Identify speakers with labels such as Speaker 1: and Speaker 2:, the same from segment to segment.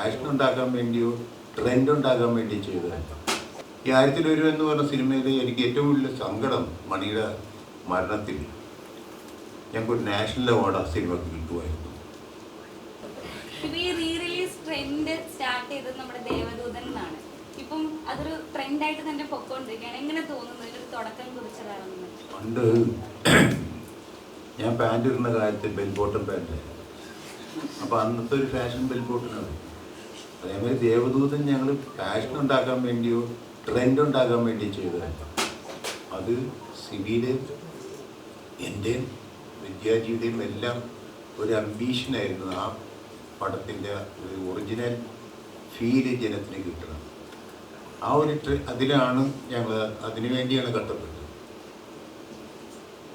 Speaker 1: Fashion ഉണ്ടാക്കാൻ വേണ്ടിയോ trend ഉണ്ടാക്കാൻ വേണ്ടി ചെയ്തതല്ല. ഈ 1001 എന്ന് പറഞ്ഞ സിനിമയിൽ എനിക്ക് ഏറ്റവും വലിയ സങ്കടം മണിയുടെ മരണത്തിൽ ഞങ്ങൾക്കൊരു നാഷണൽ അവാർഡ് ആ സിനിമക്ക് കിട്ടുമായിരുന്നു.
Speaker 2: ഈ റീ റിലീസ് ട്രെൻഡ് സ്റ്റാർട്ട് ചെയ്തത് നമ്മുടെ ദേവദൂതൻ എന്നാണ്. ഇപ്പം അതൊരു ട്രെൻഡായിട്ട് തന്നെ പൊക്കോണ്ടിരിക്കുകയാണ്. എങ്ങനെ തോന്നുന്നു ഒരു തുടക്കം കുറിച്ചതാണെന്ന്?
Speaker 1: പണ്ട് ഞാൻ പാൻറ് ഇടുന്ന കാര്യത്തിൽ ബെൽ ബോട്ടം പാൻറ്റായിരുന്നു. അപ്പോൾ അന്നത്തെ ഒരു ഫാഷൻ ബെൽ ബോട്ടനാണ്. അതേമാതിരി ദേവദൂതൻ ഞങ്ങൾ ഫാഷൻ ഉണ്ടാക്കാൻ വേണ്ടിയോ ട്രെൻഡ് ഉണ്ടാക്കാൻ വേണ്ടി ചെയ്തതല്ല. അത് സിബിയുടെയും എൻ്റെയും വിദ്യാജിയുടെയും എല്ലാം ഒരു അംബീഷനായിരുന്നു. ആ പടത്തിൻ്റെ ഒരു ഒറിജിനൽ ഫീല് ജനത്തിന് കിട്ടണം. ആ ഒരു അതിലാണ് ഞങ്ങൾ അതിനു വേണ്ടിയാണ് കഷ്ടപ്പെട്ടത്.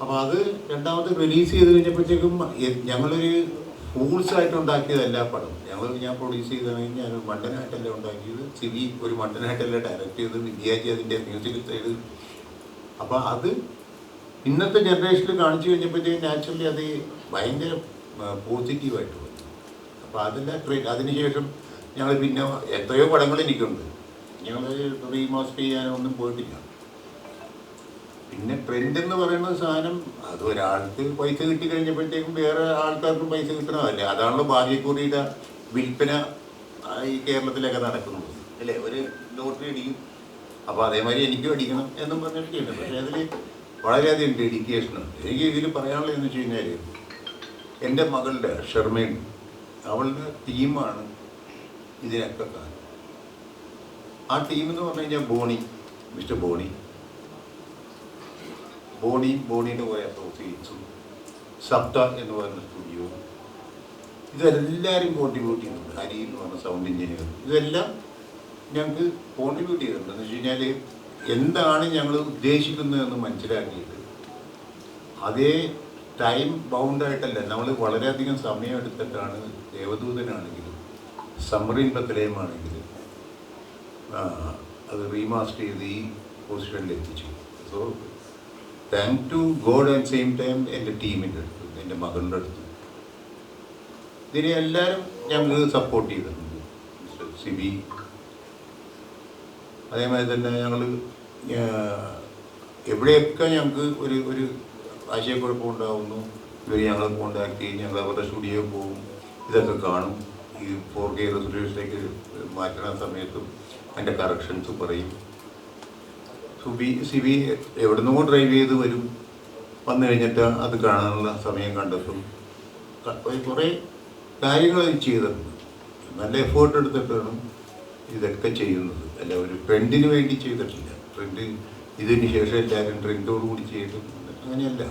Speaker 1: അപ്പോൾ അത് രണ്ടാമത് റിലീസ് ചെയ്ത് കഴിഞ്ഞപ്പോഴത്തേക്കും ഞങ്ങളൊരു ഫൂൾസായിട്ട് ഉണ്ടാക്കിയതല്ല പടം. ഞാൻ പ്രൊഡ്യൂസ് ചെയ്താണെങ്കിൽ ഞാൻ മണ്ടനായിട്ടല്ല ഉണ്ടാക്കിയത്. സിബി ഒരു മണ്ടനായിട്ടല്ല ഡയറക്റ്റ് ചെയ്ത്, വിദ്യാജി അതിൻ്റെ മ്യൂസിക് സൈഡ്. അപ്പോൾ അത് ഇന്നത്തെ ജനറേഷനിൽ കാണിച്ചു കഴിഞ്ഞപ്പോഴത്തേക്കും നാച്ചുറലി അത് ഭയങ്കര പോസിറ്റീവായിട്ട് വന്നു. അപ്പോൾ അതെല്ലാം അതിനുശേഷം ഞങ്ങൾ പിന്നെ എത്രയോ പടങ്ങൾ എനിക്കുണ്ട്. ഞങ്ങൾ റീമാസ്റ്റർ ചെയ്യാനൊന്നും പോയിട്ടില്ല. പിന്നെ ട്രെൻഡ് എന്ന് പറയുന്ന സാധനം അത് ഒരാൾക്ക് പൈസ കിട്ടി കഴിഞ്ഞപ്പോഴത്തേക്കും വേറെ ആൾക്കാർക്കും പൈസ കിട്ടണമല്ല. അതാണല്ലോ ഭാഗ്യക്കുറിയുടെ വിൽപ്പന ഈ കേരളത്തിലൊക്കെ നടക്കുന്നത് അല്ലേ. ഒരു ലോട്ടറി അടിക്കും, അപ്പോൾ അതേമാതിരി എനിക്കും അടിക്കണം എന്നും പറഞ്ഞിട്ട് ചെയ്യുന്നത്. പക്ഷേ അതിൽ വളരെയധികം ഡെഡിക്കേഷനുണ്ട്. എനിക്ക് ഇതിൽ പറയാനുള്ളതെന്ന് വെച്ച് കഴിഞ്ഞാൽ എൻ്റെ മകളുടെ ഷെർമേൻ, അവളുടെ ടീമാണ് ഇതിനൊക്കെ കാരണം. ആ ടീം എന്ന് പറഞ്ഞു കഴിഞ്ഞാൽ ബോണി, മിസ്റ്റർ ബോണിയുടെ കുറേ അസോസിയേറ്റ്സും സപ്ത എന്ന് പറയുന്ന സ്റ്റുഡിയോ, ഇതെല്ലാവരും കോൺട്രിബ്യൂട്ട് ചെയ്യുന്നുണ്ട്. ഹരി എന്ന് പറഞ്ഞ സൗണ്ട് എഞ്ചിനീയർ, ഇതെല്ലാം ഞങ്ങൾക്ക് കോൺട്രിബ്യൂട്ട് ചെയ്തിട്ടുണ്ട്. എന്ന് വെച്ച് കഴിഞ്ഞാൽ എന്താണ് ഞങ്ങൾ ഉദ്ദേശിക്കുന്നതെന്ന് മനസ്സിലാക്കിയിട്ട് അതേ ടൈം ബൗണ്ടായിട്ടല്ല, നമ്മൾ വളരെയധികം സമയം എടുത്തിട്ടാണ് ദേവദൂതനാണെങ്കിലും സമ്മറിൻ ബത്തലയമാണെങ്കിലും അത് റീമാസ്റ്റർ ചെയ്ത് ഈ പൊസിഷനിൽ എത്തിച്ചു. So thank to God and same time എൻ്റെ ടീമിൻ്റെ അടുത്ത്, എൻ്റെ മകളുടെ അടുത്ത് ഇതിനെ എല്ലാവരും ഞങ്ങൾ സപ്പോർട്ട് ചെയ്തിട്ടുണ്ട്. മിസ്റ്റർ സിബി, അതേമാതിരി തന്നെ ഞങ്ങൾ എവിടെയൊക്കെ ഞങ്ങൾക്ക് ഒരു ആശയക്കുഴപ്പം ഉണ്ടാകുന്നു, ഇവർ ഞങ്ങളെ കോണ്ടാക്ട് ചെയ്യും, ഞങ്ങൾ അവരുടെ സ്റ്റുഡിയോയിൽ പോകും, ഇതൊക്കെ കാണും. ഈ 4K റെസൊല്യൂഷനിലേക്ക് മാറ്റുന്ന സമയത്തും അതിൻ്റെ കറക്ഷൻസ് പറയും. സിബി എവിടുന്നോ ഡ്രൈവ് ചെയ്ത് വന്നു കഴിഞ്ഞിട്ട് അത് കാണാനുള്ള സമയം കണ്ടെത്തും. കുറേ കാര്യങ്ങൾ ചെയ്തിട്ടുണ്ട്. നല്ല എഫേർട്ട് എടുത്തിട്ടാണ് ഇതൊക്കെ ചെയ്യുന്നത്. അല്ല ഒരു ട്രെൻഡിന് വേണ്ടി ചെയ്തിട്ടില്ല. ട്രെൻഡ് ഇതിന് ശേഷം എല്ലാവരും ട്രെൻഡോടുകൂടി ചെയ്തു അങ്ങനെയല്ല,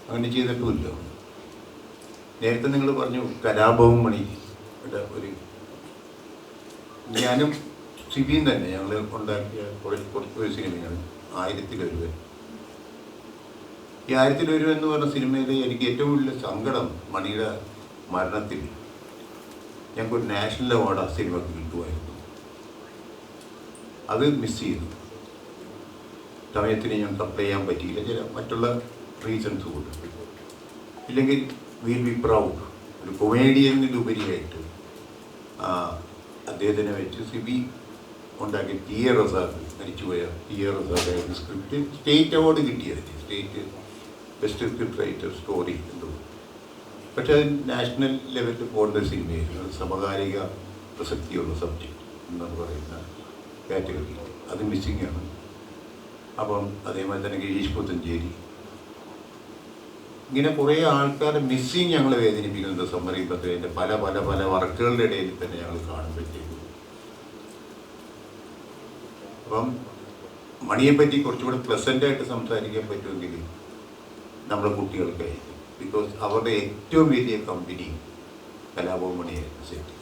Speaker 1: അങ്ങനെ ചെയ്തിട്ടുമില്ല. നേരത്തെ നിങ്ങൾ പറഞ്ഞു കലാഭവൻ മണി ഒരു ഞാനും സിബിയും തന്നെ ഞങ്ങൾ ഉണ്ടാക്കിയ കുറച്ച് സിനിമയാണ് 1001. ഈ 1001 എന്ന് പറഞ്ഞ സിനിമയിൽ എനിക്ക് ഏറ്റവും വലിയ സങ്കടം മണിയുടെ മരണത്തിൽ ഞങ്ങൾക്കൊരു നാഷണൽ അവാർഡ് ആ സിനിമക്ക് കിട്ടുമായിരുന്നു. അത് മിസ് ചെയ്തു. സമയത്തിന് ഞങ്ങൾക്ക് അപ്ലൈ ചെയ്യാൻ പറ്റിയില്ല, ചില മറ്റുള്ള റീസൺസ് കൊണ്ട്. ഇല്ലെങ്കിൽ വിൽ ബി പ്രൗഡ്, ഒരു കൊമേഡിയനിലുപരിയായിട്ട് അദ്ദേഹത്തിനെ വെച്ച് സിബി ഉണ്ടാക്കിയ ടി എ റസാഖ്, മരിച്ചുപോയ ടി എ റസാഖായിരുന്നു സ്ക്രിപ്റ്റ്. സ്റ്റേറ്റ് അവാർഡ് കിട്ടിയത്, state best script writer story എന്തോ. പക്ഷെ അത് നാഷണൽ ലെവലിൽ പോകേണ്ട സിനിമയായിരുന്നു. അത് സമകാലിക പ്രസക്തിയുള്ള സബ്ജക്റ്റ് എന്ന് പറയുന്ന കാറ്റഗറി, അത് മിസ്സിംഗ് ആണ്. അപ്പം അതേമാതിരി തന്നെ ഗിരീഷ് പുത്തഞ്ചേരി, ഇങ്ങനെ കുറേ ആൾക്കാരെ മിസ്സിങ് ഞങ്ങൾ വേദനിപ്പിക്കുന്നത് സമ്മറി ബത്തലയുടെ പല പല പല വർക്കുകളുടെ ഇടയിൽ തന്നെ ഞങ്ങൾ കാണുമ്പോഴത്തേക്കും. അപ്പം മണിയെപ്പറ്റി കുറച്ചുകൂടെ പ്ലസൻ്റായിട്ട് സംസാരിക്കാൻ പറ്റുമെങ്കിൽ നമ്മുടെ കുട്ടികൾക്കായിരിക്കും. ബിക്കോസ് അവരുടെ ഏറ്റവും വലിയ കമ്പനി കലാഭവൻ മണിയായിരുന്നു സെറ്റ്.